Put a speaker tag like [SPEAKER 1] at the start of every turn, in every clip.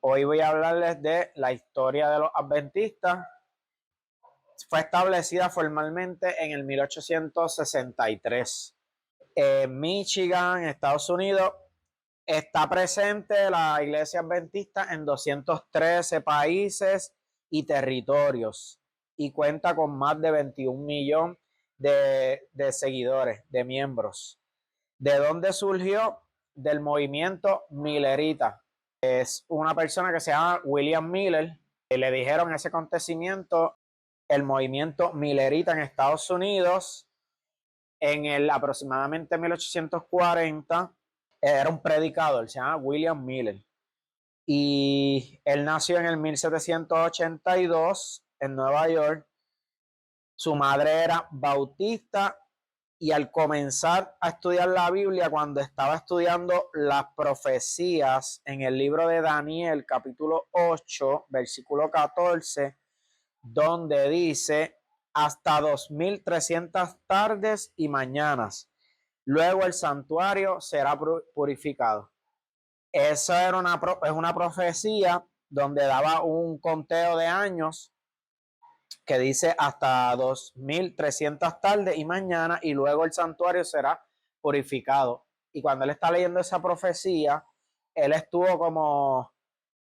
[SPEAKER 1] Hoy voy a hablarles de la historia de los adventistas. Fue establecida formalmente en el 1863. En Michigan, Estados Unidos, está presente la iglesia adventista en 213 países y territorios y cuenta con más de 21 millones de seguidores, de miembros. ¿De dónde surgió? Del movimiento millerita. Es una persona que se llama William Miller. Le dijeron ese acontecimiento, el movimiento millerita en Estados Unidos, en el aproximadamente 1840. Era un predicador, se llama William Miller. Y él nació en el 1782 en Nueva York. Su madre era bautista y al comenzar a estudiar la Biblia, cuando estaba estudiando las profecías en el libro de Daniel, capítulo 8, versículo 14, donde dice hasta 2300 tardes y mañanas. Luego el santuario será purificado. Eso era es una profecía donde daba un conteo de años que dice hasta 2300 tardes y mañana, y luego el santuario será purificado. Y cuando él está leyendo esa profecía, él estuvo como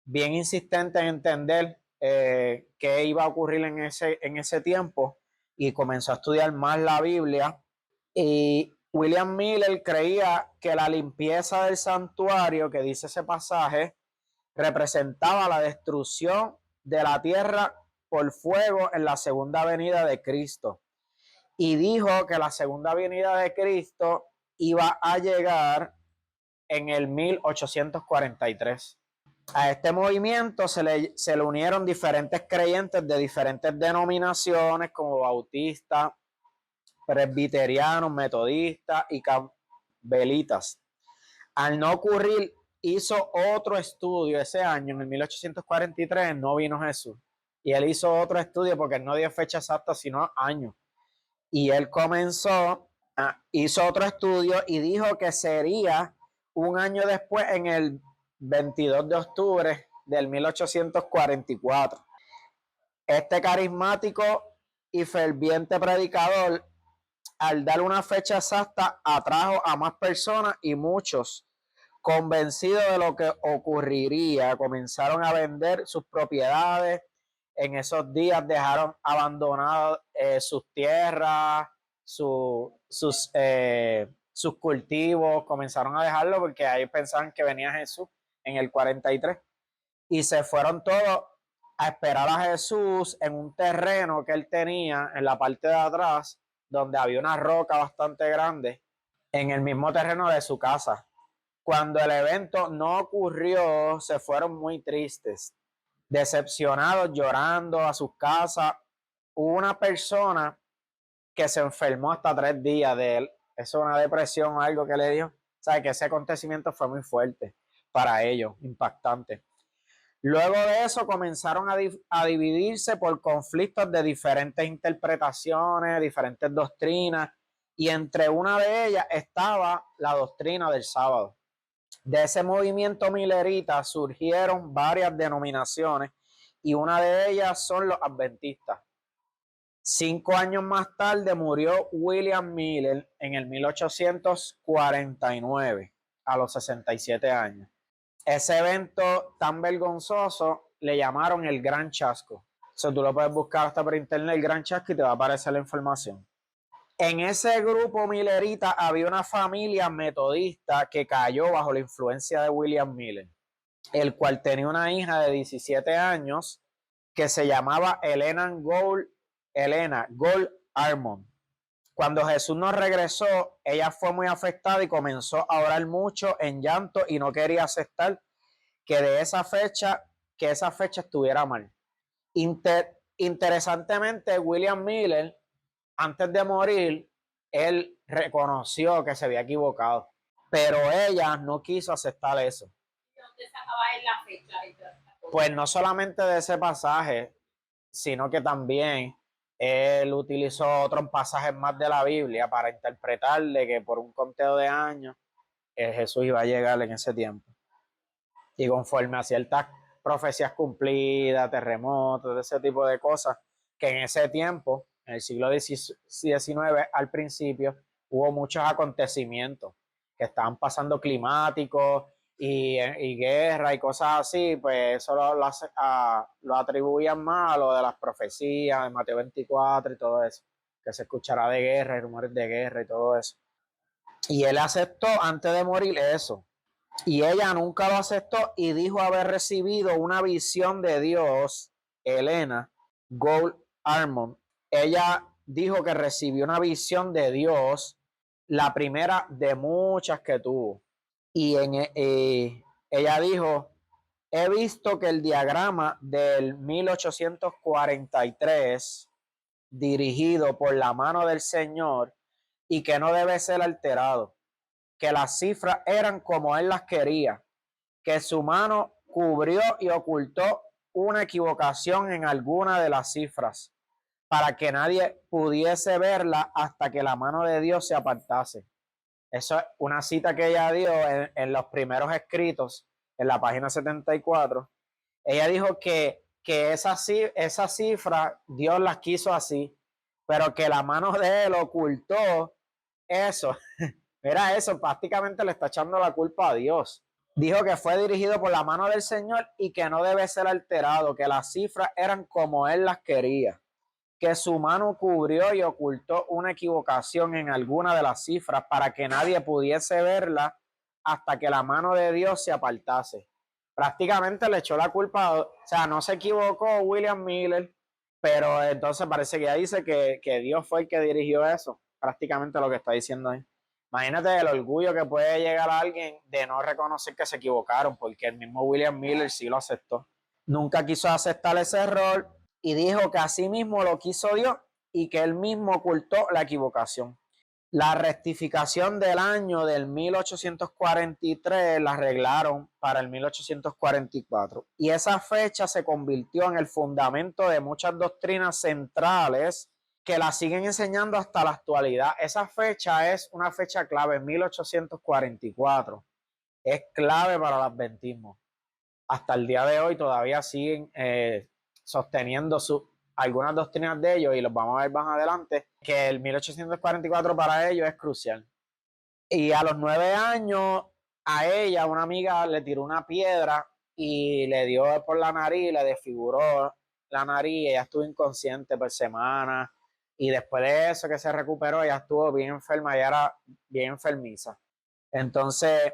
[SPEAKER 1] bien insistente en entender qué iba a ocurrir en ese tiempo, y comenzó a estudiar más la Biblia. Y William Miller creía que la limpieza del santuario, que dice ese pasaje, representaba la destrucción de la tierra por fuego en la segunda venida de Cristo. Y dijo que la segunda venida de Cristo iba a llegar en el 1843. A este movimiento se le unieron diferentes creyentes de diferentes denominaciones, como bautistas, presbiterianos, metodistas y campbelitas. Al no ocurrir, hizo otro estudio ese año, en el 1843, no vino Jesús. Y él hizo otro estudio porque él no dio fecha exacta, sino años. Y él hizo otro estudio y dijo que sería un año después, en el 22 de octubre del 1844. Este carismático y ferviente predicador, al dar una fecha exacta, atrajo a más personas, y muchos, convencidos de lo que ocurriría, comenzaron a vender sus propiedades. En esos días dejaron abandonadas sus tierras, sus cultivos, comenzaron a dejarlo porque ahí pensaban que venía Jesús en el 43, y se fueron todos a esperar a Jesús en un terreno que él tenía en la parte de atrás, donde había una roca bastante grande, en el mismo terreno de su casa. Cuando el evento no ocurrió, se fueron muy tristes, decepcionados, llorando a sus casas. Hubo una persona que se enfermó hasta 3 días de él. Eso es una depresión o algo que le dio. O sea, que ese acontecimiento fue muy fuerte para ellos, impactante. Luego de eso comenzaron a dividirse por conflictos de diferentes interpretaciones, diferentes doctrinas, y entre una de ellas estaba la doctrina del sábado. De ese movimiento millerita surgieron varias denominaciones, y una de ellas son los adventistas. 5 años más tarde murió William Miller en el 1849, a los 67 años. Ese evento tan vergonzoso le llamaron el Gran Chasco. Eso tú lo puedes buscar hasta por internet, el Gran Chasco, y te va a aparecer la información. En ese grupo millerita había una familia metodista que cayó bajo la influencia de William Miller, el cual tenía una hija de 17 años que se llamaba Elena Gould Armond. Cuando Jesús no regresó, ella fue muy afectada y comenzó a orar mucho en llanto, y no quería aceptar que esa fecha estuviera mal. Interesantemente, William Miller, antes de morir, él reconoció que se había equivocado, pero ella no quiso aceptar eso. ¿Dónde sacaba él la fecha? Pues no solamente de ese pasaje, sino que también él utilizó otros pasajes más de la Biblia para interpretarle que por un conteo de años Jesús iba a llegar en ese tiempo. Y conforme a ciertas profecías cumplidas, terremotos, ese tipo de cosas, que en ese tiempo, en el siglo XIX, al principio, hubo muchos acontecimientos que estaban pasando climáticos y guerra y cosas así, pues eso lo atribuían más a lo de las profecías de Mateo 24 y todo eso, que se escuchará de guerra y rumores de guerra y todo eso. Y él aceptó antes de morir eso. Y ella nunca lo aceptó y dijo haber recibido una visión de Dios, Helena Gould Armond. Ella dijo que recibió una visión de Dios, la primera de muchas que tuvo. Y ella dijo, he visto que el diagrama del 1843, dirigido por la mano del Señor, y que no debe ser alterado, que las cifras eran como él las quería, que su mano cubrió y ocultó una equivocación en alguna de las cifras, para que nadie pudiese verla hasta que la mano de Dios se apartase. Eso es una cita que ella dio en los primeros escritos, en la página 74. Ella dijo que esa cifra Dios las quiso así, pero que la mano de él ocultó eso. Mira eso, prácticamente le está echando la culpa a Dios. Dijo que fue dirigido por la mano del Señor y que no debe ser alterado, que las cifras eran como él las quería, que su mano cubrió y ocultó una equivocación en alguna de las cifras para que nadie pudiese verla hasta que la mano de Dios se apartase. Prácticamente le echó la culpa, o sea, no se equivocó William Miller, pero entonces parece que ya dice que Dios fue el que dirigió eso, prácticamente lo que está diciendo ahí. Imagínate el orgullo que puede llegar a alguien de no reconocer que se equivocaron, porque el mismo William Miller sí lo aceptó. Nunca quiso aceptar ese error y dijo que así mismo lo quiso Dios y que él mismo ocultó la equivocación. La rectificación del año del 1843 la arreglaron para el 1844 y esa fecha se convirtió en el fundamento de muchas doctrinas centrales que la siguen enseñando hasta la actualidad. Esa fecha es una fecha clave, 1844. Es clave para el adventismo. Hasta el día de hoy todavía siguen sosteniendo algunas doctrinas de ellos y los vamos a ver más adelante, que el 1844 para ellos es crucial. Y a los 9 años a ella una amiga le tiró una piedra y le dio por la nariz, le desfiguró la nariz, ella estuvo inconsciente por semanas y después de eso que se recuperó ella estuvo bien enferma, ella era bien enfermiza. Entonces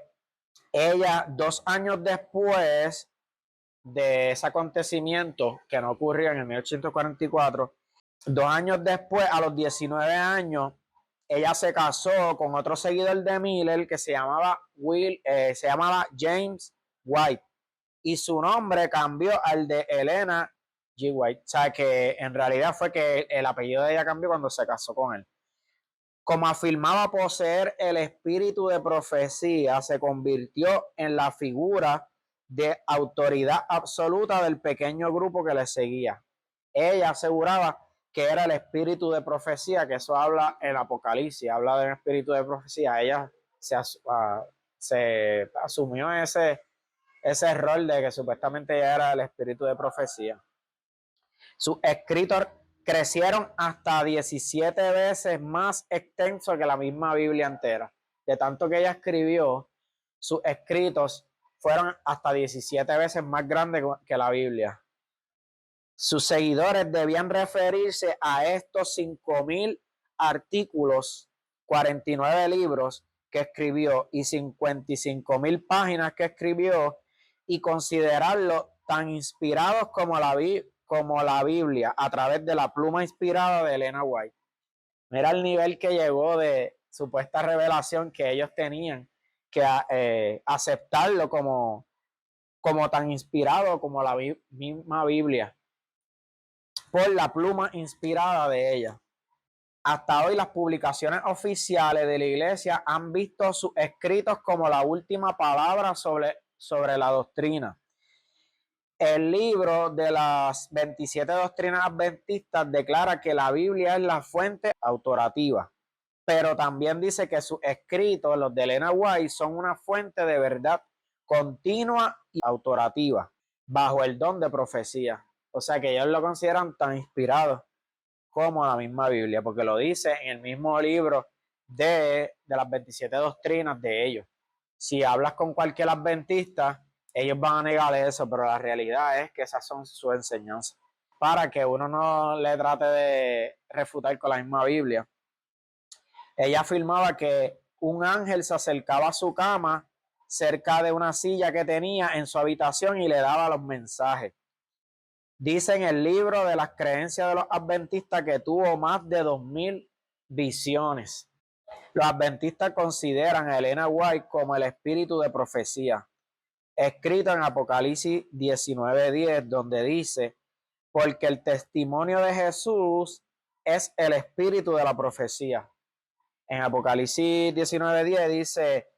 [SPEAKER 1] ella 2 años después de ese acontecimiento que no ocurrió en el 1844, 2 años después, a los 19 años, ella se casó con otro seguidor de Miller que se llamaba James White y su nombre cambió al de Helena G. White. O sea que en realidad fue que el apellido de ella cambió cuando se casó con él. Como afirmaba poseer el espíritu de profecía, se convirtió en la figura de autoridad absoluta del pequeño grupo que le seguía. Ella aseguraba que era el espíritu de profecía, que eso habla en Apocalipsis, habla del espíritu de profecía. Ella se asumió ese rol de que supuestamente ella era el espíritu de profecía. Sus escritos crecieron hasta 17 veces más extenso que la misma Biblia entera. De tanto que ella escribió, sus escritos fueron hasta 17 veces más grandes que la Biblia. Sus seguidores debían referirse a estos 5,000 artículos, 49 libros que escribió y 55,000 páginas que escribió y considerarlo tan inspirados como la Biblia a través de la pluma inspirada de Elena White. Mira el nivel que llegó de supuesta revelación que ellos tenían, que aceptarlo como tan inspirado como la misma Biblia, por la pluma inspirada de ella. Hasta hoy las publicaciones oficiales de la iglesia han visto sus escritos como la última palabra sobre la doctrina. El libro de las 27 doctrinas adventistas declara que la Biblia es la fuente autoritativa, pero también dice que sus escritos, los de Elena White, son una fuente de verdad continua y autoritativa. bajo el don de profecía. O sea que ellos lo consideran tan inspirado como la misma Biblia, porque lo dice en el mismo libro de las 27 doctrinas de ellos. Si hablas con cualquier adventista, ellos van a negar eso, pero la realidad es que esas son sus enseñanzas. Para que uno no le trate de refutar con la misma Biblia. Ella afirmaba que un ángel se acercaba a su cama cerca de una silla que tenía en su habitación y le daba los mensajes. Dice en el libro de las creencias de los adventistas que tuvo más de 2000 visiones. Los adventistas consideran a Elena White como el espíritu de profecía, escrito en Apocalipsis 19:10, donde dice, porque el testimonio de Jesús es el espíritu de la profecía. En Apocalipsis 19:10 dice,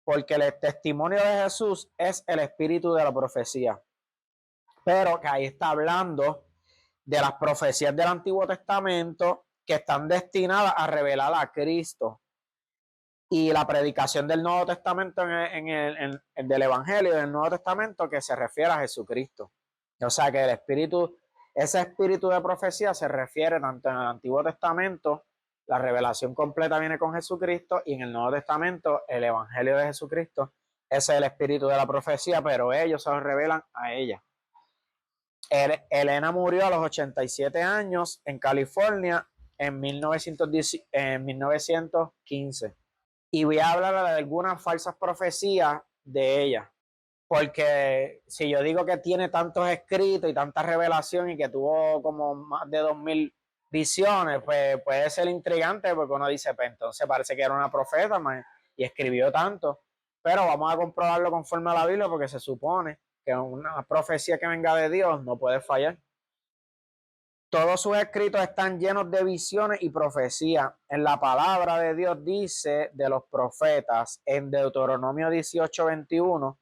[SPEAKER 1] porque el testimonio de Jesús es el espíritu de la profecía. Pero que ahí está hablando de las profecías del Antiguo Testamento que están destinadas a revelar a Cristo. Y la predicación del Nuevo Testamento del Evangelio del Nuevo Testamento que se refiere a Jesucristo. O sea que ese espíritu de profecía se refiere tanto en el Antiguo Testamento, la revelación completa viene con Jesucristo, y en el Nuevo Testamento el Evangelio de Jesucristo, ese es el espíritu de la profecía, pero ellos se lo revelan a ella. Elena murió a los 87 años en California en 1915. Y voy a hablar de algunas falsas profecías de ella. Porque si yo digo que tiene tantos escritos y tanta revelación y que tuvo como más de 2000 visiones, pues puede ser intrigante porque uno dice, pues entonces parece que era una profeta y escribió tanto. Pero vamos a comprobarlo conforme a la Biblia porque se supone que una profecía que venga de Dios no puede fallar. Todos sus escritos están llenos de visiones y profecías. En la palabra de Dios dice de los profetas en Deuteronomio 18:21,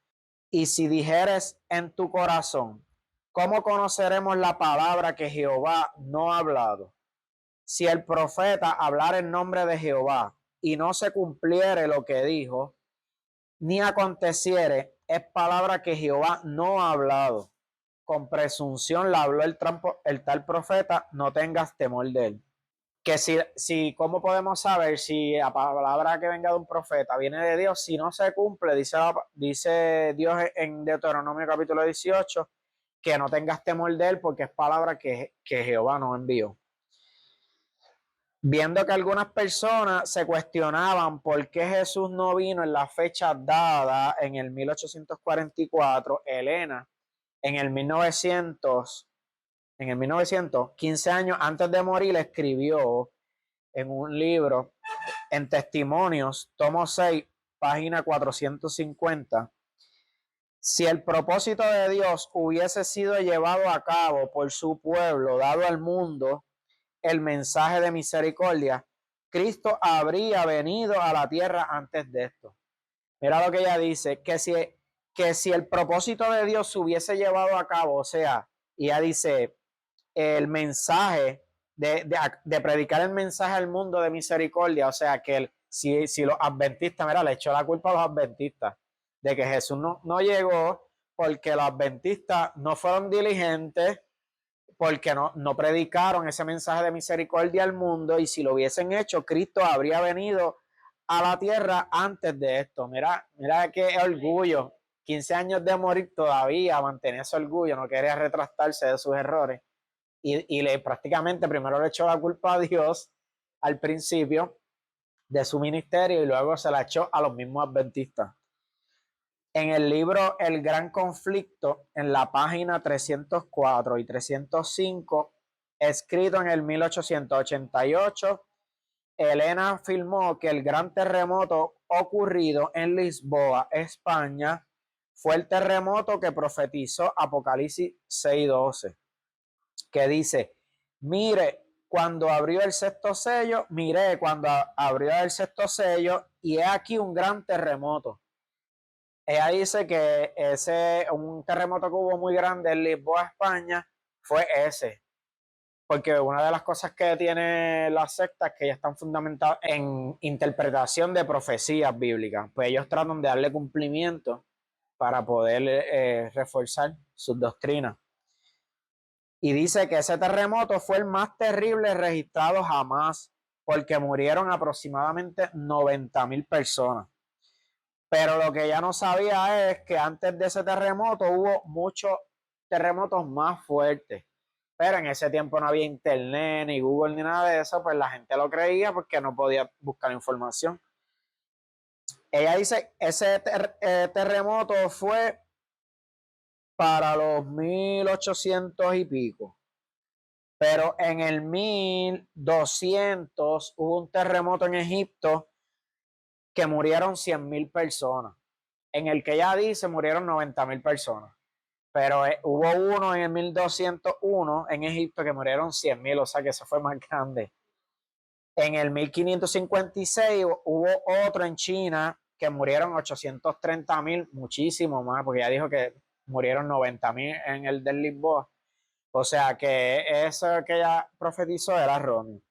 [SPEAKER 1] y si dijeres en tu corazón, ¿cómo conoceremos la palabra que Jehová no ha hablado? Si el profeta hablara en nombre de Jehová y no se cumpliere lo que dijo, ni aconteciere, es palabra que Jehová no ha hablado. Con presunción la habló el tal profeta, no tengas temor de él. Que ¿cómo podemos saber si la palabra que venga de un profeta viene de Dios? Si no se cumple, dice Dios en Deuteronomio capítulo 18, que no tengas temor de él porque es palabra que Jehová nos envió. Viendo que algunas personas se cuestionaban por qué Jesús no vino en la fecha dada en el 1844, Elena en el 1900, 15 años antes de morir, escribió en un libro, en Testimonios, tomo 6, página 450, si el propósito de Dios hubiese sido llevado a cabo por su pueblo, dado al mundo el mensaje de misericordia, Cristo habría venido a la tierra antes de esto. Mira lo que ella dice, que si el propósito de Dios se hubiese llevado a cabo, o sea, ella dice, el mensaje de predicar el mensaje al mundo de misericordia, o sea, que si los adventistas, mira, le echó la culpa a los adventistas de que Jesús no llegó porque los adventistas no fueron diligentes, porque no predicaron ese mensaje de misericordia al mundo, y si lo hubiesen hecho, Cristo habría venido a la tierra antes de esto. Mira qué orgullo, 15 años de morir todavía mantenía ese orgullo, no quería retractarse de sus errores, y prácticamente primero le echó la culpa a Dios al principio de su ministerio y luego se la echó a los mismos adventistas. En el libro El Gran Conflicto, en la página 304 y 305, escrito en el 1888, Elena afirmó que el gran terremoto ocurrido en Lisboa, España, fue el terremoto que profetizó Apocalipsis 6:12, que dice, miré cuando abrió el sexto sello, y he aquí un gran terremoto. Ella dice que un terremoto que hubo muy grande en Lisboa, España, fue ese. Porque una de las cosas que tiene las sectas es que ya están fundamentadas en interpretación de profecías bíblicas. Pues ellos tratan de darle cumplimiento para poder reforzar sus doctrinas. Y dice que ese terremoto fue el más terrible registrado jamás, porque murieron aproximadamente 90,000 personas. Pero lo que ella no sabía es que antes de ese terremoto hubo muchos terremotos más fuertes. Pero en ese tiempo no había internet, ni Google, ni nada de eso, pues la gente lo creía porque no podía buscar información. Ella dice, ese terremoto fue para los 1800 y pico. Pero en el 1200 hubo un terremoto en Egipto que murieron 100,000 personas. En el que ella dice murieron 90,000 personas. Pero hubo uno en el 1201 en Egipto que murieron 100,000, o sea que ese fue más grande. En el 1556 hubo otro en China que murieron 830,000, muchísimo más, porque ya dijo que murieron 90,000 en el de Lisboa. O sea que eso que ella profetizó era erróneo.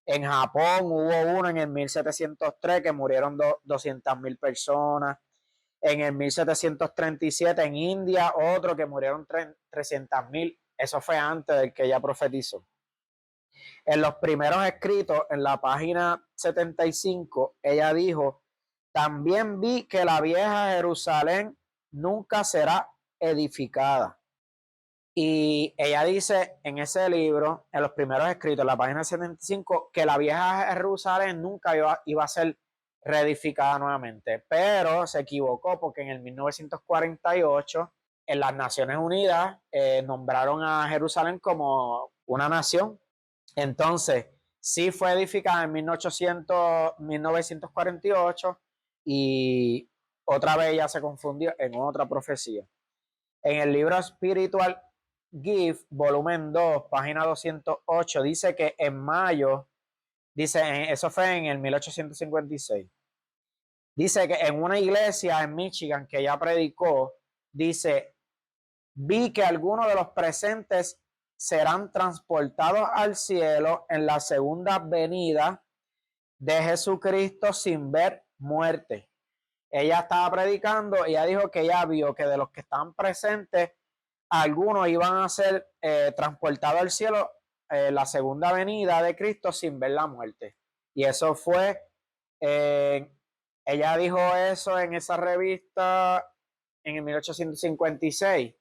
[SPEAKER 1] En Japón hubo uno en el 1703 que murieron 200,000 personas. En el 1737 en India otro que murieron 300,000. Eso fue antes del que ella profetizó. En los primeros escritos, en la página 75, ella dijo, también vi que la vieja Jerusalén nunca será edificada. Y ella dice en ese libro, en los primeros escritos, en la página 75, que la vieja Jerusalén nunca iba a ser reedificada nuevamente. Pero se equivocó porque en el 1948, en las Naciones Unidas, nombraron a Jerusalén como una nación. Entonces, sí fue edificada en 1948 y otra vez ya se confundió en otra profecía. En el libro Spiritual Gift, volumen 2, página 208, dice que en mayo, dice, eso fue en el 1856, dice que en una iglesia en Michigan que ella predicó, dice, vi que algunos de los presentes serán transportados al cielo en la segunda venida de Jesucristo sin ver muerte. Ella estaba predicando y ella dijo que ella vio que de los que estaban presentes, algunos iban a ser transportados al cielo la segunda venida de Cristo sin ver la muerte. Y eso fue, ella dijo eso en esa revista en el 1856.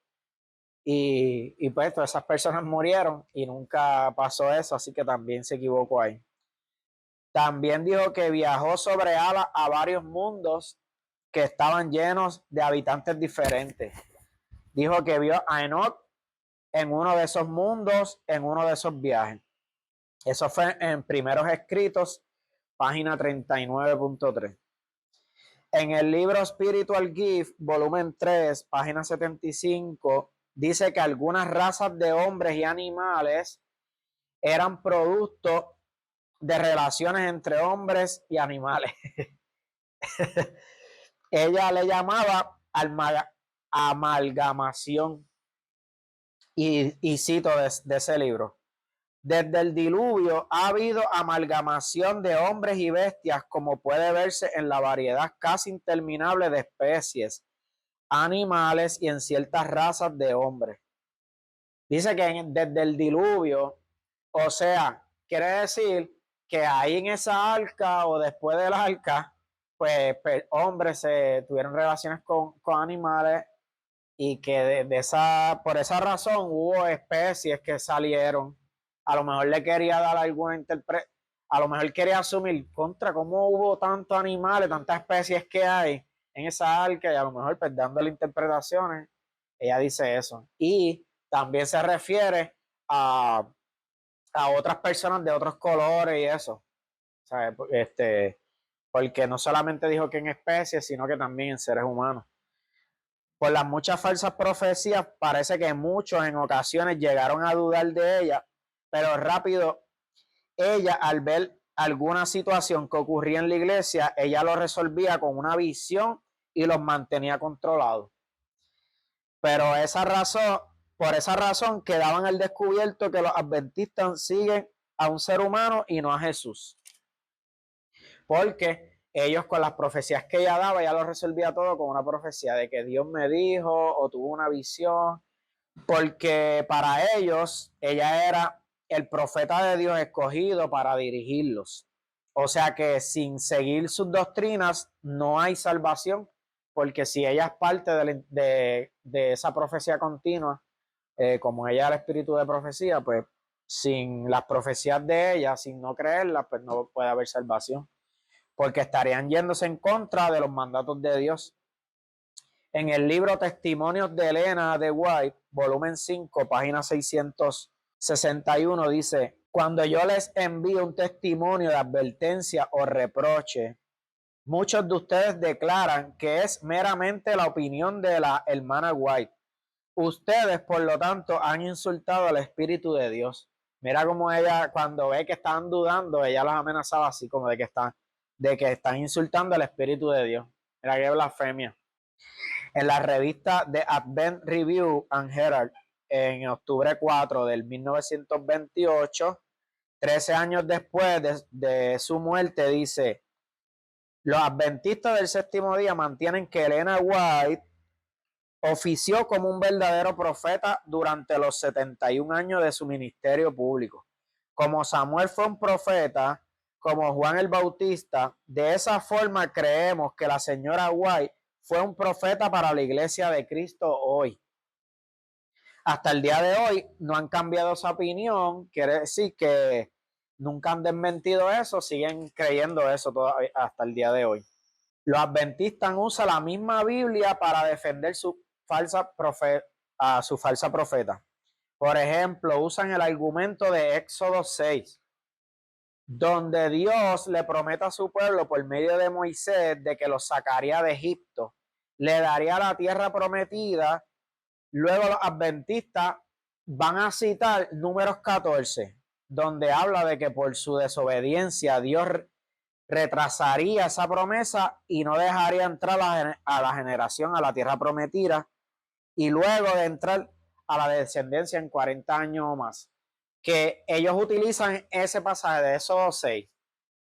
[SPEAKER 1] Y pues todas esas personas murieron y nunca pasó eso, así que también se equivocó ahí. También dijo que viajó sobre alas a varios mundos que estaban llenos de habitantes diferentes. Dijo que vio a Enoch en uno de esos mundos, en uno de esos viajes. Eso fue en Primeros Escritos, página 39.3. En el libro Spiritual Gift, volumen 3, página 75, dice que algunas razas de hombres y animales eran producto de relaciones entre hombres y animales. Ella le llamaba amalgamación. Y cito de ese libro. Desde el diluvio ha habido amalgamación de hombres y bestias, como puede verse en la variedad casi interminable de especies, animales y en ciertas razas de hombres. Dice que desde el diluvio, o sea, quiere decir que ahí en esa arca o después del arca, pues hombres se tuvieron relaciones con animales y que por esa razón hubo especies que salieron. A lo mejor le quería dar alguna interpretación, a lo mejor quería asumir contra cómo hubo tantos animales, tantas especies que hay en esa arca, y a lo mejor pues dándole interpretaciones, ella dice eso. Y también se refiere a otras personas de otros colores y eso. ¿Sabes? Porque no solamente dijo que en especies, sino que también en seres humanos. Por las muchas falsas profecías, parece que muchos en ocasiones llegaron a dudar de ella, pero rápido ella, al ver alguna situación que ocurría en la iglesia, ella lo resolvía con una visión y los mantenía controlados. Pero por esa razón quedaban al descubierto que los adventistas siguen a un ser humano y no a Jesús. Porque ellos con las profecías que ella daba, ella lo resolvía todo con una profecía de que Dios me dijo o tuvo una visión, porque para ellos ella era el profeta de Dios escogido para dirigirlos. O sea que sin seguir sus doctrinas no hay salvación, porque si ella es parte de esa profecía continua, como ella es el espíritu de profecía, pues sin las profecías de ella, sin no creerlas, pues no puede haber salvación, porque estarían yéndose en contra de los mandatos de Dios. En el libro Testimonios de Elena de White, volumen 5, página 661, dice: cuando yo les envío un testimonio de advertencia o reproche, muchos de ustedes declaran que es meramente la opinión de la hermana White. Ustedes, por lo tanto, han insultado al Espíritu de Dios. Mira cómo ella, cuando ve que están dudando, ella los amenazaba así como de que están insultando al Espíritu de Dios. Mira qué blasfemia. En la revista The Advent Review and Herald, en octubre 4 del 1928, 13 años después de su muerte, dice: los adventistas del séptimo día mantienen que Elena White ofició como un verdadero profeta durante los 71 años de su ministerio público. Como Samuel fue un profeta, como Juan el Bautista, de esa forma creemos que la señora White fue un profeta para la iglesia de Cristo hoy. Hasta el día de hoy no han cambiado esa opinión, quiere decir que nunca han desmentido eso, siguen creyendo eso todavía hasta el día de hoy. Los adventistas usan la misma Biblia para defender a su falsa profeta. Por ejemplo, usan el argumento de Éxodo 6, donde Dios le promete a su pueblo por medio de Moisés de que los sacaría de Egipto, le daría la tierra prometida. Luego los adventistas van a citar Números 14, donde habla de que por su desobediencia Dios retrasaría esa promesa y no dejaría entrar a la generación a la tierra prometida, y luego de entrar a la descendencia en 40 años o más. Que ellos utilizan ese pasaje de esos 6,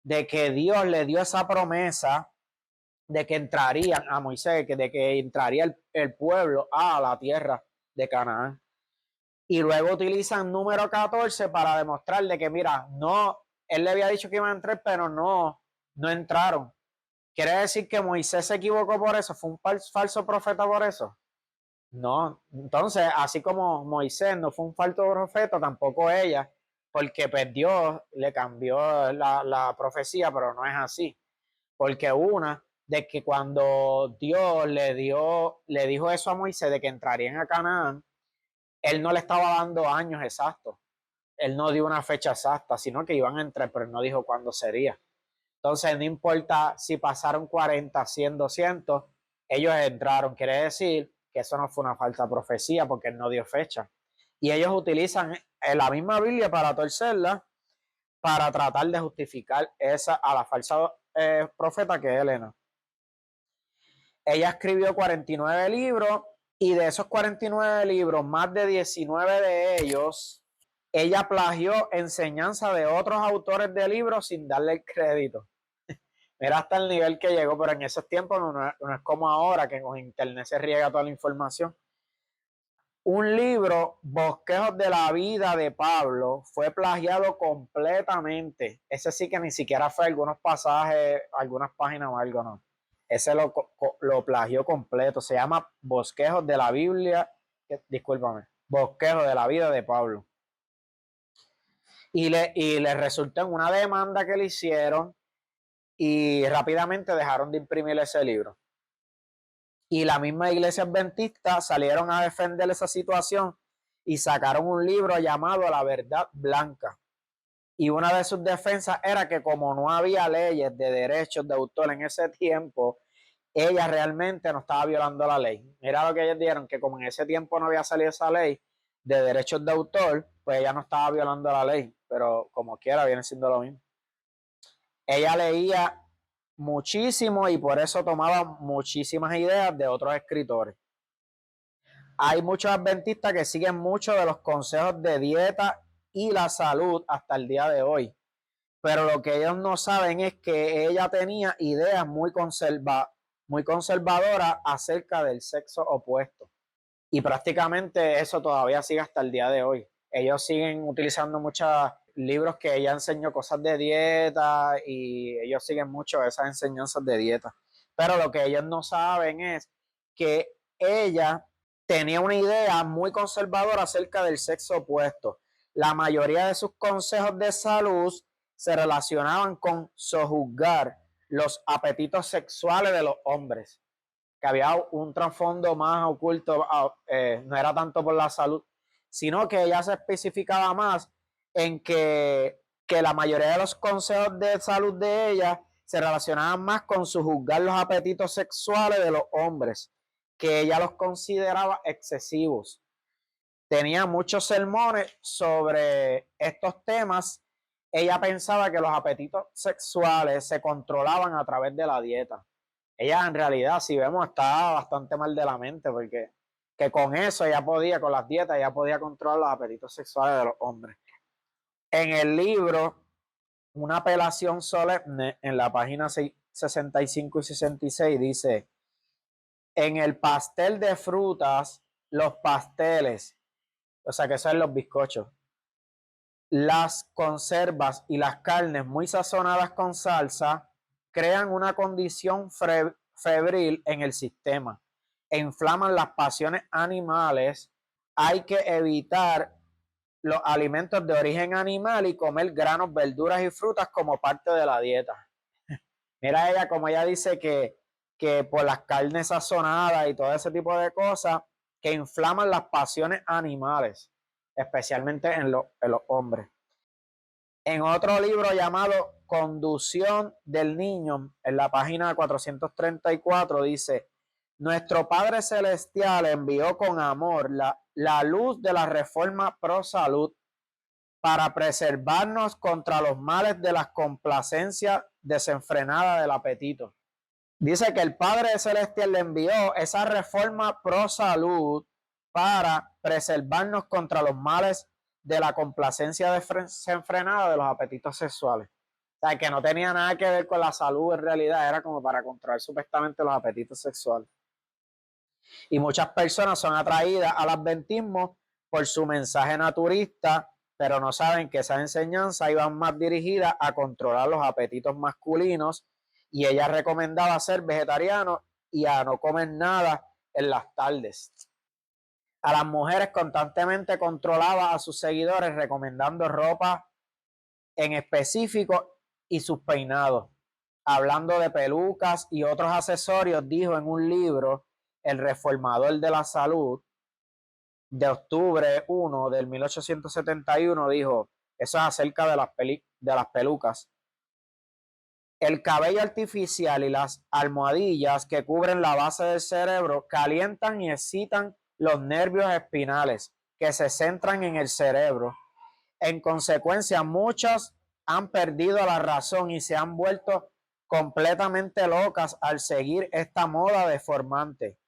[SPEAKER 1] de que Dios le dio esa promesa de que entrarían a Moisés, de que entraría el pueblo a la tierra de Canaán. Y luego utilizan Número 14 para demostrarle que, mira, no, él le había dicho que iban a entrar, pero no entraron. ¿Quiere decir que Moisés se equivocó por eso? ¿Fue un falso profeta por eso? No. Entonces, así como Moisés no fue un falso profeta, tampoco ella, porque pues Dios le cambió la profecía, pero no es así. Porque una, de que cuando Dios le dijo eso a Moisés de que entrarían a Canaán, él no le estaba dando años exactos. Él no dio una fecha exacta, sino que iban a entrar, pero no dijo cuándo sería. Entonces, no importa si pasaron 40, 100, 200, ellos entraron. Quiere decir que eso no fue una falsa profecía porque él no dio fecha. Y ellos utilizan la misma Biblia para torcerla, para tratar de justificar a la falsa profeta que es Elena. Ella escribió 49 libros y de esos 49 libros, más de 19 de ellos, ella plagió enseñanza de otros autores de libros sin darle el crédito. Mira hasta el nivel que llegó, pero en esos tiempos no es como ahora, que con internet se riega toda la información. Un libro, Bosquejos de la vida de Pablo, fue plagiado completamente. Ese sí que ni siquiera fue algunos pasajes, algunas páginas o algo, no. Ese lo plagió completo. Se llama Bosquejos de la Biblia, discúlpame, Bosquejos de la vida de Pablo. Y le resultó en una demanda que le hicieron y rápidamente dejaron de imprimir ese libro. Y la misma iglesia adventista salieron a defender esa situación y sacaron un libro llamado La Verdad Blanca. Y una de sus defensas era que como no había leyes de derechos de autor en ese tiempo, ella realmente no estaba violando la ley. Mira lo que ellos dijeron, que como en ese tiempo no había salido esa ley de derechos de autor, pues ella no estaba violando la ley, pero como quiera viene siendo lo mismo. Ella leía muchísimo y por eso tomaba muchísimas ideas de otros escritores. Hay muchos adventistas que siguen muchos de los consejos de dieta y la salud hasta el día de hoy, pero lo que ellos no saben es que ella tenía ideas muy conservadoras acerca del sexo opuesto. Y prácticamente eso todavía sigue hasta el día de hoy. Ellos siguen utilizando muchos libros que ella enseñó cosas de dieta y ellos siguen mucho esas enseñanzas de dieta. Pero lo que ellos no saben es que ella tenía una idea muy conservadora acerca del sexo opuesto. La mayoría de sus consejos de salud se relacionaban con sojuzgar los apetitos sexuales de los hombres, que había un trasfondo más oculto, no era tanto por la salud, sino que ella se especificaba más en que la mayoría de los consejos de salud de ella se relacionaban más con juzgar los apetitos sexuales de los hombres, que ella los consideraba excesivos. Tenía muchos sermones sobre estos temas. Ella pensaba que los apetitos sexuales se controlaban a través de la dieta. Ella en realidad, si vemos, estaba bastante mal de la mente, porque que con eso ella podía, con las dietas, ella podía controlar los apetitos sexuales de los hombres. En el libro, una apelación solemne, en la página 65 y 66, dice: en el pastel de frutas, los pasteles, o sea que son los bizcochos, las conservas y las carnes muy sazonadas con salsa crean una condición febril en el sistema e inflaman las pasiones animales. Hay que evitar los alimentos de origen animal y comer granos, verduras y frutas como parte de la dieta. Mira ella, como ella dice que por las carnes sazonadas y todo ese tipo de cosas que inflaman las pasiones animales, especialmente en los hombres. En otro libro llamado Conducción del Niño, en la página 434, dice: nuestro Padre Celestial envió con amor la luz de la reforma pro salud para preservarnos contra los males de las complacencias desenfrenadas del apetito. Dice que el Padre Celestial le envió esa reforma pro salud para preservarnos contra los males de la complacencia desenfrenada de los apetitos sexuales. O sea, que no tenía nada que ver con la salud en realidad, era como para controlar supuestamente los apetitos sexuales. Y muchas personas son atraídas al adventismo por su mensaje naturista, pero no saben que esa enseñanza iba más dirigida a controlar los apetitos masculinos, y ella recomendaba ser vegetariano y a no comer nada en las tardes. A las mujeres constantemente controlaba a sus seguidores recomendando ropa en específico y sus peinados. Hablando de pelucas y otros accesorios, dijo en un libro, El Reformador de la Salud, de octubre 1 del 1871, dijo, eso es acerca de las pelucas: el cabello artificial y las almohadillas que cubren la base del cerebro calientan y excitan los nervios espinales que se centran en el cerebro. En consecuencia, muchos han perdido la razón y se han vuelto completamente locas al seguir esta moda deformante.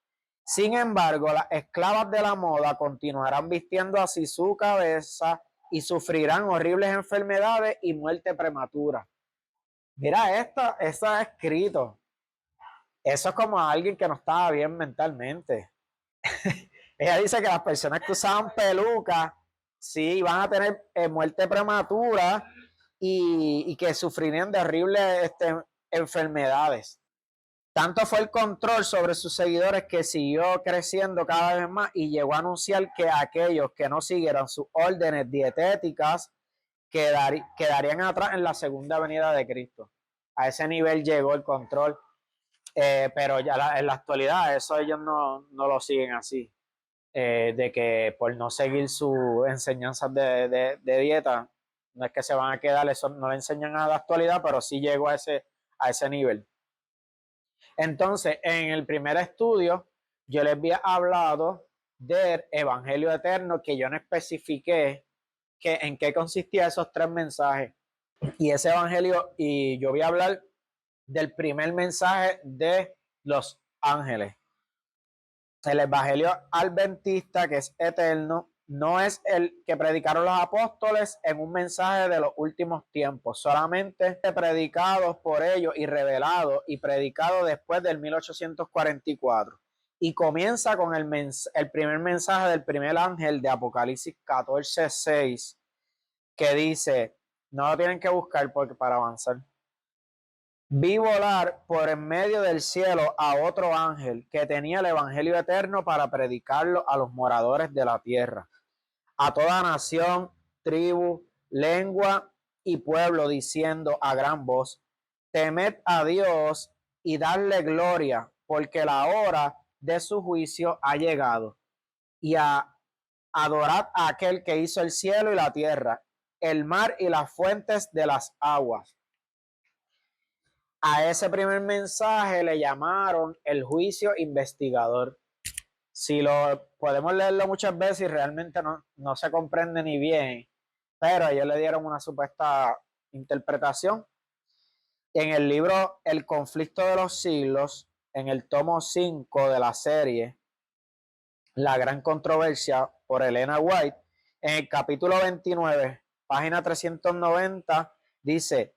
[SPEAKER 1] Sin embargo, las esclavas de la moda continuarán vistiendo así su cabeza y sufrirán horribles enfermedades y muerte prematura. Mira, está escrito. Eso es como a alguien que no estaba bien mentalmente. Ella dice que las personas que usaban pelucas sí van a tener muerte prematura y que sufrirían de horribles enfermedades. Tanto fue el control sobre sus seguidores que siguió creciendo cada vez más y llegó a anunciar que aquellos que no siguieran sus órdenes dietéticas quedarían atrás en la segunda venida de Cristo. A ese nivel llegó el control, pero ya en la actualidad eso ellos no lo siguen así, de que por no seguir sus enseñanzas de dieta, no es que se van a quedar, eso no le enseñan a la actualidad, pero sí llegó a ese nivel. Entonces, en el primer estudio, yo les había hablado del Evangelio Eterno, que yo no especifiqué en qué consistía esos 3 mensajes. Y ese Evangelio, y yo voy a hablar del primer mensaje de los ángeles. El Evangelio adventista, que es eterno, no es el que predicaron los apóstoles en un mensaje de los últimos tiempos, solamente predicados por ellos y revelados y predicados después del 1844. Y comienza con el primer mensaje del primer ángel de Apocalipsis 14:6, que dice, no lo tienen que buscar porque para avanzar. Vi volar por en medio del cielo a otro ángel que tenía el evangelio eterno para predicarlo a los moradores de la tierra, a toda nación, tribu, lengua y pueblo, diciendo a gran voz, temed a Dios y dadle gloria, porque la hora de su juicio ha llegado, y adorad a aquel que hizo el cielo y la tierra, el mar y las fuentes de las aguas. A ese primer mensaje le llamaron el juicio investigador. Si lo podemos leerlo muchas veces y realmente no se comprende ni bien, pero ellos le dieron una supuesta interpretación. En el libro El conflicto de los siglos, en el tomo 5 de la serie La gran controversia por Elena White, en el capítulo 29, página 390, dice,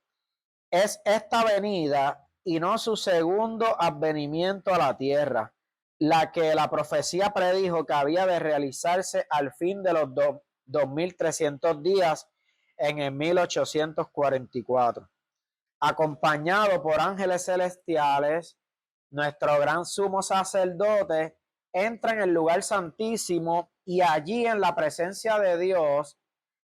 [SPEAKER 1] es esta venida y no su segundo advenimiento a la tierra, la que la profecía predijo que había de realizarse al fin de los 2300 días en el 1844. Acompañado por ángeles celestiales, nuestro gran sumo sacerdote entra en el lugar santísimo y allí en la presencia de Dios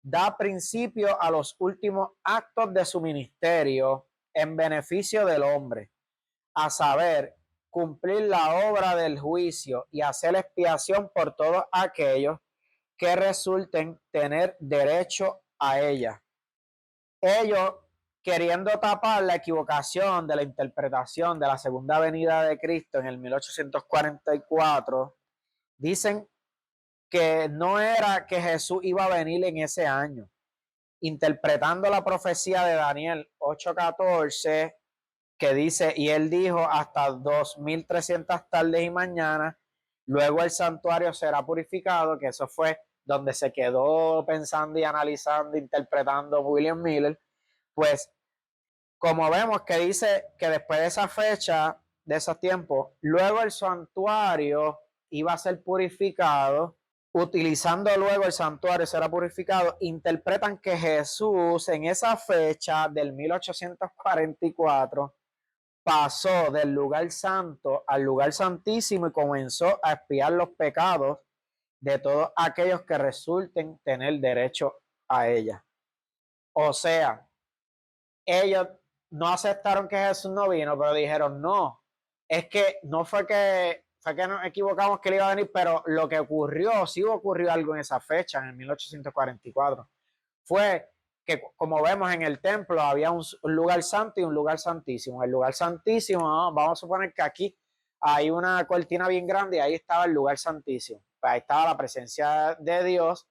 [SPEAKER 1] da principio a los últimos actos de su ministerio en beneficio del hombre, a saber, cumplir la obra del juicio y hacer expiación por todos aquellos que resulten tener derecho a ella. Ellos, queriendo tapar la equivocación de la interpretación de la segunda venida de Cristo en el 1844, dicen que no era que Jesús iba a venir en ese año, interpretando la profecía de Daniel 8:14, que dice, y él dijo, hasta 2300 tardes y mañanas, luego el santuario será purificado, que eso fue donde se quedó pensando y analizando, interpretando William Miller. Pues como vemos que dice que después de esa fecha, de esos tiempos, luego el santuario iba a ser purificado, utilizando luego el santuario será purificado, interpretan que Jesús en esa fecha del 1844 pasó del lugar santo al lugar santísimo y comenzó a expiar los pecados de todos aquellos que resulten tener derecho a ella. O sea, ellos no aceptaron que Jesús no vino, pero dijeron, no, es que no fue que nos equivocamos que él iba a venir, pero lo que ocurrió, sí ocurrió algo en esa fecha, en el 1844, fue que, como vemos en el templo, había un lugar santo y un lugar santísimo. El lugar santísimo, ¿no? Vamos a suponer que aquí hay una cortina bien grande y ahí estaba el lugar santísimo. Pues ahí estaba la presencia de Dios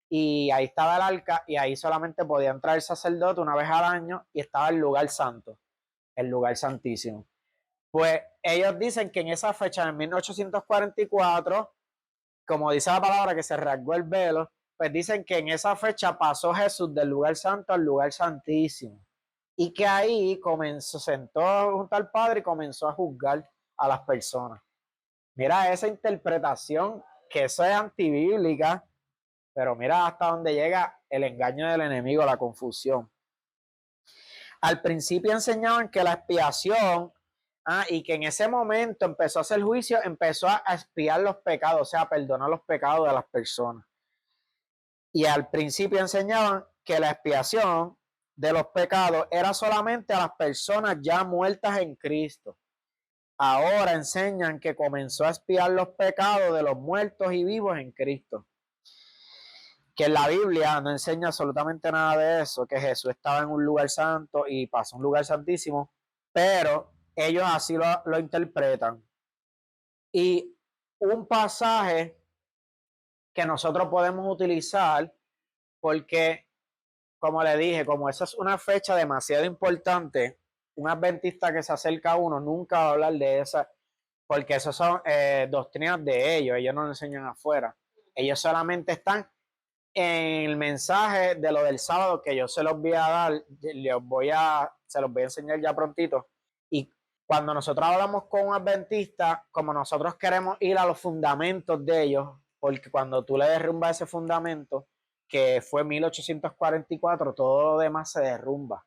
[SPEAKER 1] y ahí estaba el arca y ahí solamente podía entrar el sacerdote una vez al año y estaba el lugar santo, el lugar santísimo. Pues ellos dicen que en esa fecha, en 1844, como dice la palabra, que se rasgó el velo, pues dicen que en esa fecha pasó Jesús del lugar santo al lugar santísimo y que ahí comenzó, sentó junto al Padre y comenzó a juzgar a las personas. Mira esa interpretación, que eso es antibíblica, pero mira hasta dónde llega el engaño del enemigo, la confusión. Al principio enseñaban que la expiación, y que en ese momento empezó a hacer juicio, empezó a expiar los pecados, o sea, a perdonar los pecados de las personas. Y al principio enseñaban que la expiación de los pecados era solamente a las personas ya muertas en Cristo. Ahora enseñan que comenzó a expiar los pecados de los muertos y vivos en Cristo. Que en la Biblia no enseña absolutamente nada de eso, que Jesús estaba en un lugar santo y pasó a un lugar santísimo, pero ellos así lo interpretan. Y un pasaje que nosotros podemos utilizar, porque, como le dije, como esa es una fecha demasiado importante, un adventista que se acerca a uno nunca va a hablar de esa, porque esas son doctrinas de ellos no lo enseñan afuera. Ellos solamente están en el mensaje de lo del sábado que yo se los voy a dar, se los voy a enseñar ya prontito. Y cuando nosotros hablamos con un adventista, como nosotros queremos ir a los fundamentos de ellos, porque cuando tú le derrumbas ese fundamento, que fue 1844, todo lo demás se derrumba.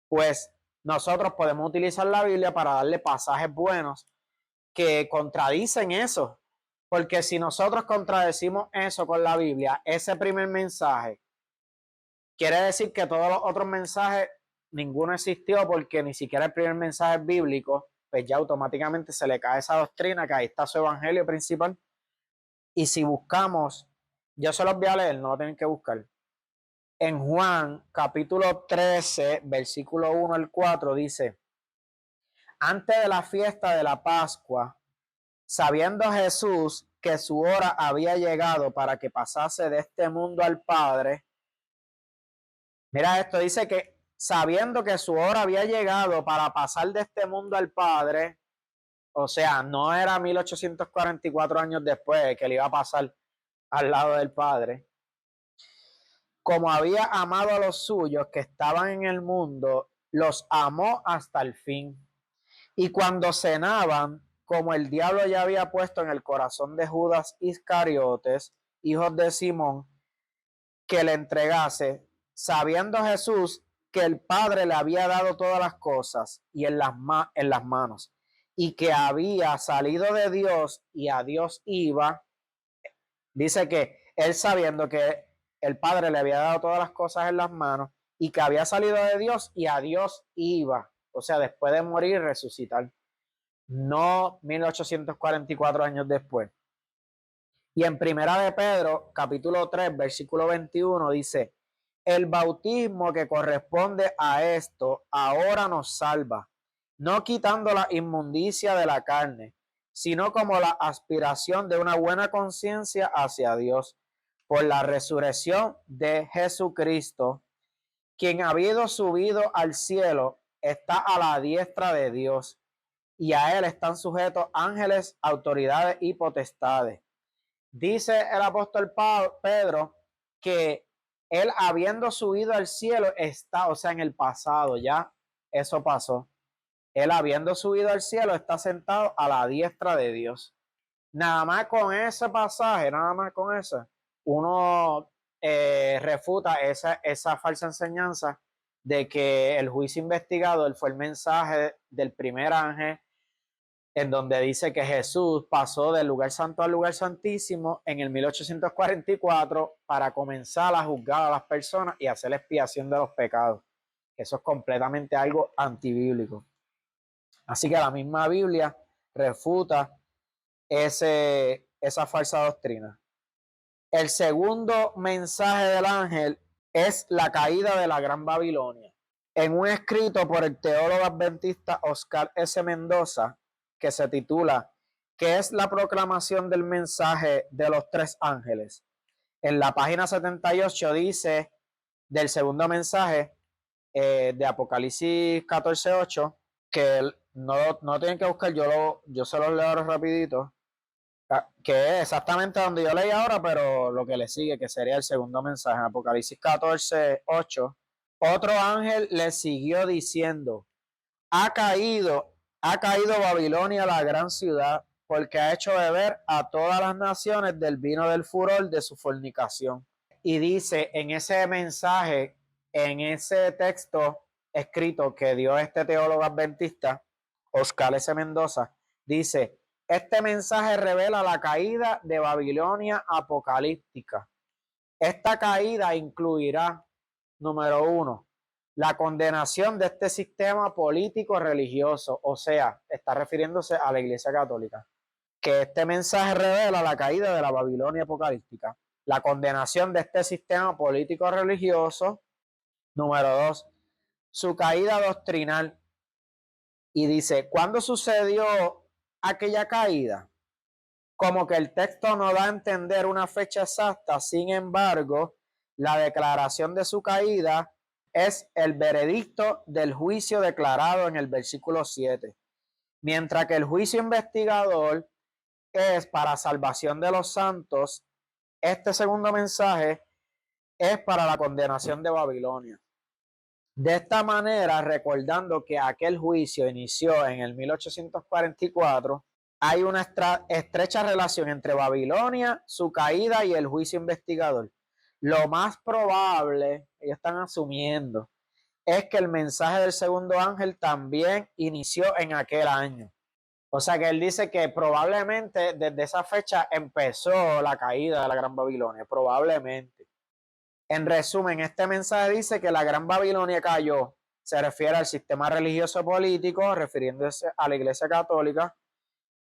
[SPEAKER 1] Pues nosotros podemos utilizar la Biblia para darle pasajes buenos que contradicen eso. Porque si nosotros contradecimos eso con la Biblia, ese primer mensaje, quiere decir que todos los otros mensajes, ninguno existió porque ni siquiera el primer mensaje es bíblico, pues ya automáticamente se le cae esa doctrina, que ahí está su evangelio principal. Y si buscamos, yo se los voy a leer, no lo tienen que buscar. En Juan capítulo 13, versículo 1 al 4 dice: antes de la fiesta de la Pascua, sabiendo Jesús que su hora había llegado para que pasase de este mundo al Padre. Mira esto, dice que sabiendo que su hora había llegado para pasar de este mundo al Padre, o sea, no era 1844 años después que le iba a pasar al lado del Padre, como había amado a los suyos que estaban en el mundo, los amó hasta el fin. Y cuando cenaban, como el diablo ya había puesto en el corazón de Judas Iscariotes, hijo de Simón, que le entregase, sabiendo Jesús que el Padre le había dado todas las cosas y en las manos, y que había salido de Dios y a Dios iba, dice que él sabiendo que el Padre le había dado todas las cosas en las manos y que había salido de Dios y a Dios iba, o sea, después de morir y resucitar. No 1844 años después. Y en Primera de Pedro, capítulo 3, versículo 21, dice: el bautismo que corresponde a esto ahora nos salva, no quitando la inmundicia de la carne, sino como la aspiración de una buena conciencia hacia Dios, por la resurrección de Jesucristo, quien habiendo subido al cielo, está a la diestra de Dios, y a él están sujetos ángeles, autoridades y potestades. Dice el apóstol Pedro que él, habiendo subido al cielo, está, o sea, en el pasado, ya eso pasó. Él, habiendo subido al cielo, está sentado a la diestra de Dios. Nada más con ese pasaje, nada más con eso, uno refuta esa falsa enseñanza de que el juicio investigador fue el mensaje del primer ángel, en donde dice que Jesús pasó del lugar santo al lugar santísimo en el 1844 para comenzar a juzgar a las personas y hacer la expiación de los pecados. Eso es completamente algo antibíblico. Así que la misma Biblia refuta esa falsa doctrina. El segundo mensaje del ángel es la caída de la Gran Babilonia. En un escrito por el teólogo adventista Oscar S. Mendoza, que se titula ¿Qué es la proclamación del mensaje de los tres ángeles? En la página 78 dice del segundo mensaje de Apocalipsis 14:8, que no tienen que buscar, yo se los leo ahora rapidito, que es exactamente donde yo leí ahora, pero lo que le sigue, que sería el segundo mensaje, Apocalipsis 14:8. Otro ángel le siguió diciendo: ha caído Babilonia, la gran ciudad, porque ha hecho beber a todas las naciones del vino del furor de su fornicación. Y dice en ese mensaje, en ese texto escrito que dio este teólogo adventista, Oscar S. Mendoza, dice: este mensaje revela la caída de Babilonia apocalíptica. Esta caída incluirá, número 1, la condenación de este sistema político religioso, o sea, está refiriéndose a la Iglesia Católica, que este mensaje revela la caída de la Babilonia apocalíptica, la condenación de este sistema político religioso. Número 2, su caída doctrinal. Y dice: ¿cuándo sucedió aquella caída? Como que el texto no da a entender una fecha exacta, sin embargo, la declaración de su caída es el veredicto del juicio declarado en el versículo 7, mientras que el juicio investigador es para salvación de los santos. Este segundo mensaje es para la condenación de Babilonia. De esta manera, recordando que aquel juicio inició en el 1844, hay una estrecha relación entre Babilonia, su caída y el juicio investigador. Lo más probable, ellos están asumiendo, es que el mensaje del segundo ángel también inició en aquel año. O sea que él dice que probablemente desde esa fecha empezó la caída de la Gran Babilonia, probablemente. En resumen, este mensaje dice que la Gran Babilonia cayó. Se refiere al sistema religioso político, refiriéndose a la Iglesia Católica,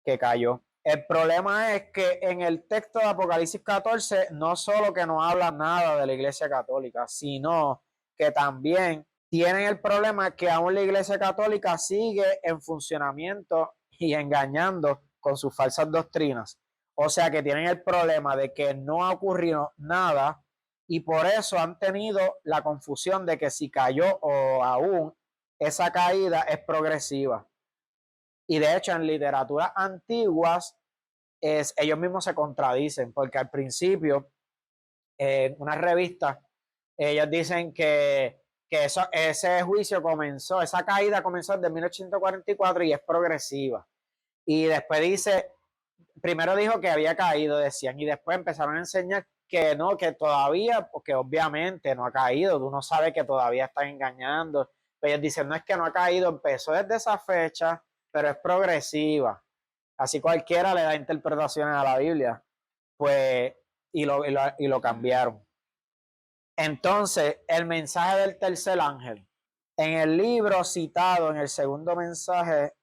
[SPEAKER 1] que cayó. El problema es que en el texto de Apocalipsis 14 no solo que no habla nada de la Iglesia Católica, sino que también tienen el problema que aún la Iglesia Católica sigue en funcionamiento y engañando con sus falsas doctrinas. O sea que tienen el problema de que no ha ocurrido nada y por eso han tenido la confusión de que si cayó o aún esa caída es progresiva. Y de hecho en literaturas antiguas ellos mismos se contradicen porque al principio en una revista ellos dicen que ese juicio comenzó, esa caída comenzó desde 1844 y es progresiva. Y después dice, primero dijo que había caído, decían, y después empezaron a enseñar que no, que todavía, porque obviamente no ha caído, tú no sabes que todavía están engañando. Pero ellos dicen, no es que no ha caído, empezó desde esa fecha, pero es progresiva. Así cualquiera le da interpretaciones a la Biblia, pues, y lo cambiaron. Entonces, el mensaje del tercer ángel. En el libro citado en el segundo mensaje,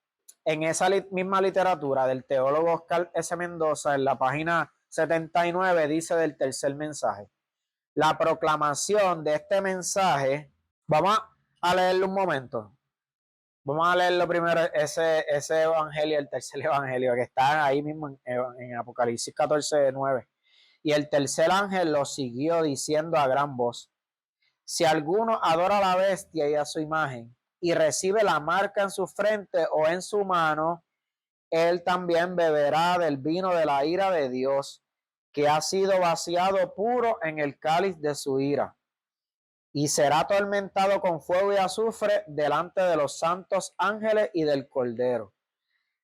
[SPEAKER 1] en esa misma literatura del teólogo Oscar S. Mendoza, en la página 79, dice del tercer mensaje. La proclamación de este mensaje, vamos a leerlo un momento. Vamos a leerlo primero, ese evangelio, el tercer evangelio, que está ahí mismo en Apocalipsis 14:9. Y el tercer ángel lo siguió diciendo a gran voz: si alguno adora a la bestia y a su imagen, y recibe la marca en su frente o en su mano, él también beberá del vino de la ira de Dios, que ha sido vaciado puro en el cáliz de su ira, y será atormentado con fuego y azufre delante de los santos ángeles y del Cordero.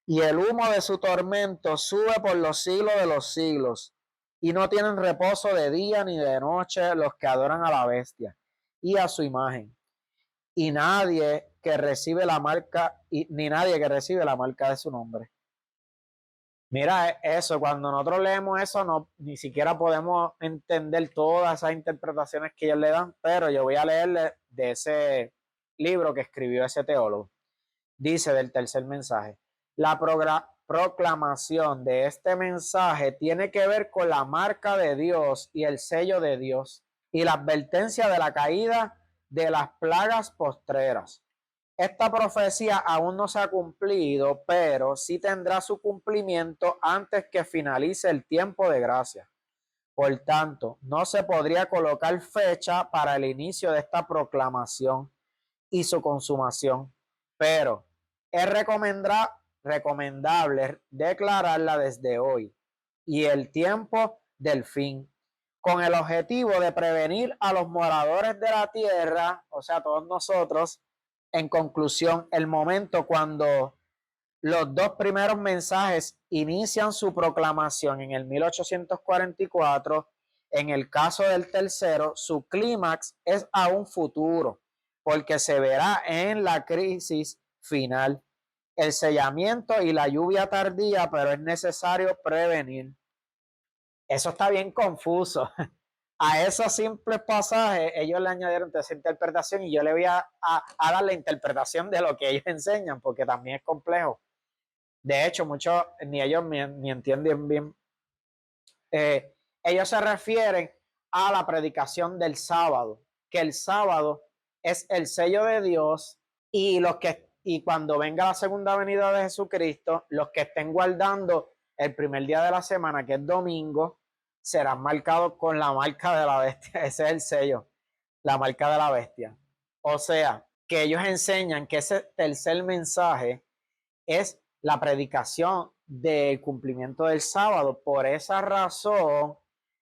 [SPEAKER 1] Y el humo de su tormento sube por los siglos de los siglos, y no tienen reposo de día ni de noche los que adoran a la bestia y a su imagen, y nadie que recibe la marca, ni nadie que recibe la marca de su nombre. Mira eso, cuando nosotros leemos eso, no, ni siquiera podemos entender todas esas interpretaciones que ellos le dan, pero yo voy a leerle de ese libro que escribió ese teólogo. Dice del tercer mensaje: la proclamación de este mensaje tiene que ver con la marca de Dios y el sello de Dios y la advertencia de la caída de las plagas postreras. Esta profecía aún no se ha cumplido, pero sí tendrá su cumplimiento antes que finalice el tiempo de gracia. Por tanto, no se podría colocar fecha para el inicio de esta proclamación y su consumación, pero es recomendable declararla desde hoy y el tiempo del fin, con el objetivo de prevenir a los moradores de la tierra, o sea, todos nosotros. En conclusión, el momento cuando los dos primeros mensajes inician su proclamación en el 1844, en el caso del tercero, su clímax es aún futuro, porque se verá en la crisis final, el sellamiento y la lluvia tardía, pero es necesario prevenir. Eso está bien confuso. A esos simples pasajes ellos le añadieron esa interpretación y yo le voy a dar la interpretación de lo que ellos enseñan, porque también es complejo. De hecho, muchos ni ellos ni entienden bien. Ellos se refieren a la predicación del sábado, que el sábado es el sello de Dios y cuando venga la segunda venida de Jesucristo, los que estén guardando el primer día de la semana, que es domingo, serán marcados con la marca de la bestia. Ese es el sello, la marca de la bestia. O sea, que ellos enseñan que ese tercer mensaje es la predicación del cumplimiento del sábado. Por esa razón,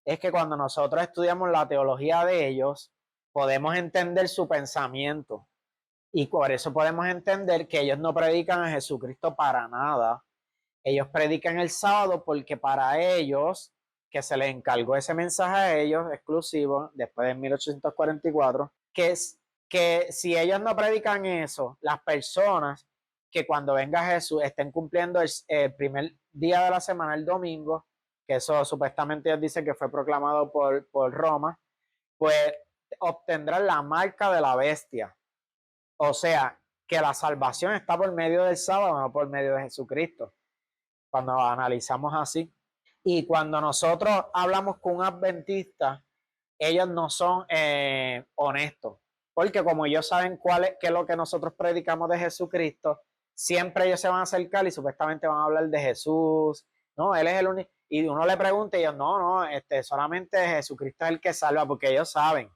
[SPEAKER 1] es que cuando nosotros estudiamos la teología de ellos, podemos entender su pensamiento. Y por eso podemos entender que ellos no predican a Jesucristo para nada. Ellos predican el sábado porque para ellos, que se les encargó ese mensaje a ellos exclusivo después de 1844, que es que si ellos no predican eso, las personas que cuando venga Jesús estén cumpliendo el primer día de la semana, el domingo, que eso supuestamente ellos dicen que fue proclamado por Roma, pues obtendrán la marca de la bestia. O sea, que la salvación está por medio del sábado, no por medio de Jesucristo, cuando lo analizamos así. Y cuando nosotros hablamos con un adventista, ellos no son honestos, porque como ellos saben qué es lo que nosotros predicamos de Jesucristo, siempre ellos se van a acercar y supuestamente van a hablar de Jesús, no, Él es el único, y uno le pregunta y ellos, no, solamente Jesucristo es el que salva, porque ellos saben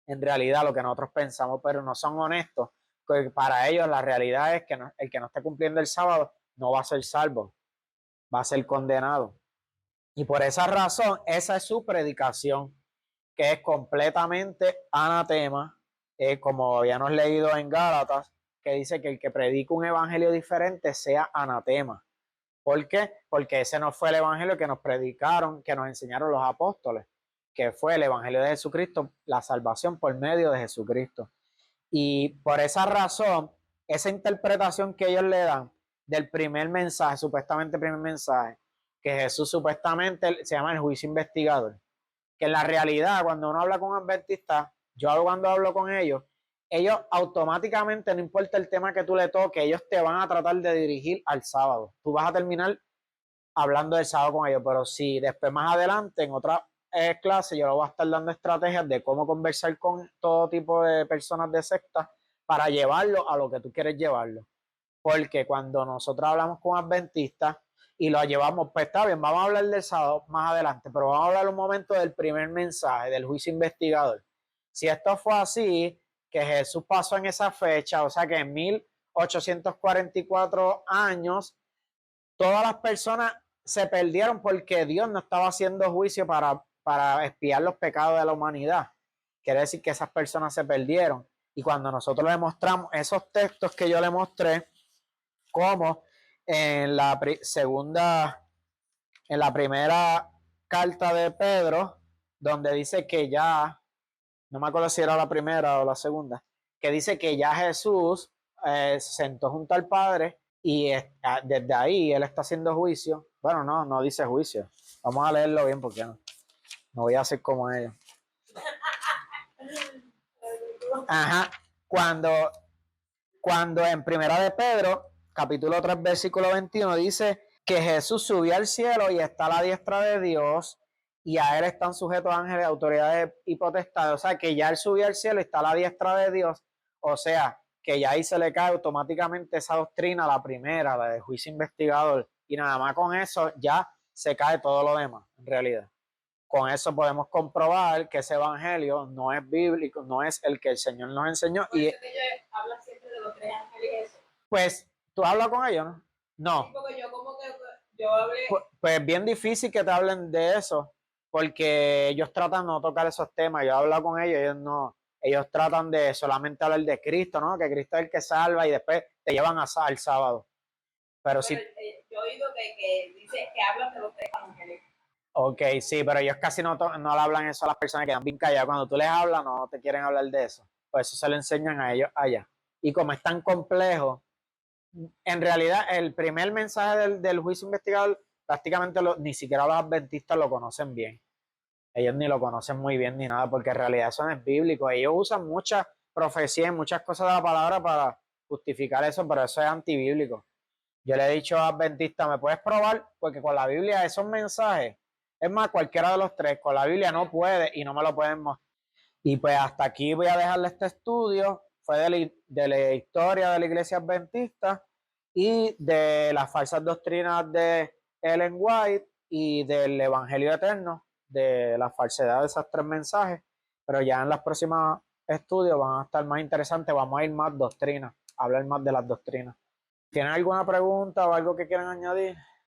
[SPEAKER 1] en realidad lo que nosotros pensamos, pero no son honestos, porque para ellos la realidad es que el que no esté cumpliendo el sábado no va a ser salvo, va a ser condenado. Y por esa razón, esa es su predicación, que es completamente anatema, como habíamos leído en Gálatas, que dice que el que predica un evangelio diferente sea anatema. ¿Por qué? Porque ese no fue el evangelio que nos predicaron, que nos enseñaron los apóstoles, que fue el evangelio de Jesucristo, la salvación por medio de Jesucristo. Y por esa razón, esa interpretación que ellos le dan del primer mensaje, supuestamente primer mensaje, que Jesús supuestamente se llama el juicio investigador, que en la realidad cuando uno habla con adventistas, cuando hablo con ellos automáticamente, no importa el tema que tú le toques, ellos te van a tratar de dirigir al sábado. Tú vas a terminar hablando del sábado con ellos, pero si después más adelante en otra clase yo le voy a estar dando estrategias de cómo conversar con todo tipo de personas de secta para llevarlo a lo que tú quieres llevarlo. Porque cuando nosotros hablamos con adventistas y lo llevamos, pues está bien, vamos a hablar del sábado más adelante, pero vamos a hablar un momento del primer mensaje, del juicio investigador. Si esto fue así, que Jesús pasó en esa fecha, o sea que en 1844 años, todas las personas se perdieron porque Dios no estaba haciendo juicio para expiar los pecados de la humanidad. Quiere decir que esas personas se perdieron. Y cuando nosotros le mostramos esos textos que yo le mostré, como en la en la primera carta de Pedro, donde dice que ya, no me acuerdo si era la primera o la segunda, que dice que ya Jesús se sentó junto al Padre y desde ahí él está haciendo juicio. Bueno, no dice juicio. Vamos a leerlo bien porque no voy a hacer como ellos. Ajá, cuando en primera de Pedro, capítulo 3, versículo 21, dice que Jesús subió al cielo y está a la diestra de Dios y a él están sujetos ángeles, autoridades y potestades. O sea, que ya él subió al cielo y está a la diestra de Dios. O sea, que ya ahí se le cae automáticamente esa doctrina, la primera, la de juicio investigador. Y nada más con eso ya se cae todo lo demás, en realidad. Con eso podemos comprobar que ese evangelio no es bíblico, no es el que el Señor nos enseñó. Por eso que ella habla siempre de los 3 ángeles. Pues, ¿tú hablas con ellos, no? No. Sí, porque yo como que yo hablé. Pues bien difícil que te hablen de eso, porque ellos tratan de no tocar esos temas. Yo he hablado con ellos, ellos no. Ellos tratan de solamente hablar de Cristo, ¿no? Que Cristo es el que salva y después te llevan al sábado. Pero sí. Yo he oído que dice que hablan de los 3 ángeles. Ok, sí, pero ellos casi no le hablan eso a las personas que quedan bien calladas. Cuando tú les hablas, no te quieren hablar de eso. Pues eso se lo enseñan a ellos allá. Y como es tan complejo, en realidad el primer mensaje del juicio investigador, prácticamente ni siquiera los adventistas lo conocen bien. Ellos ni lo conocen muy bien ni nada, porque en realidad eso no es bíblico. Ellos usan muchas profecías y muchas cosas de la palabra para justificar eso, pero eso es antibíblico. Yo le he dicho a adventistas, ¿me puedes probar? Porque con la Biblia esos mensajes, es más, cualquiera de los 3, con la Biblia no puede y no me lo pueden mostrar. Y pues hasta aquí voy a dejarle este estudio. Fue de la historia de la iglesia adventista y de las falsas doctrinas de Ellen White y del evangelio eterno, de la falsedad de esos 3 mensajes. Pero ya en los próximos estudios van a estar más interesantes, vamos a ir más doctrinas, a hablar más de las doctrinas. ¿Tienen alguna pregunta o algo que quieran añadir?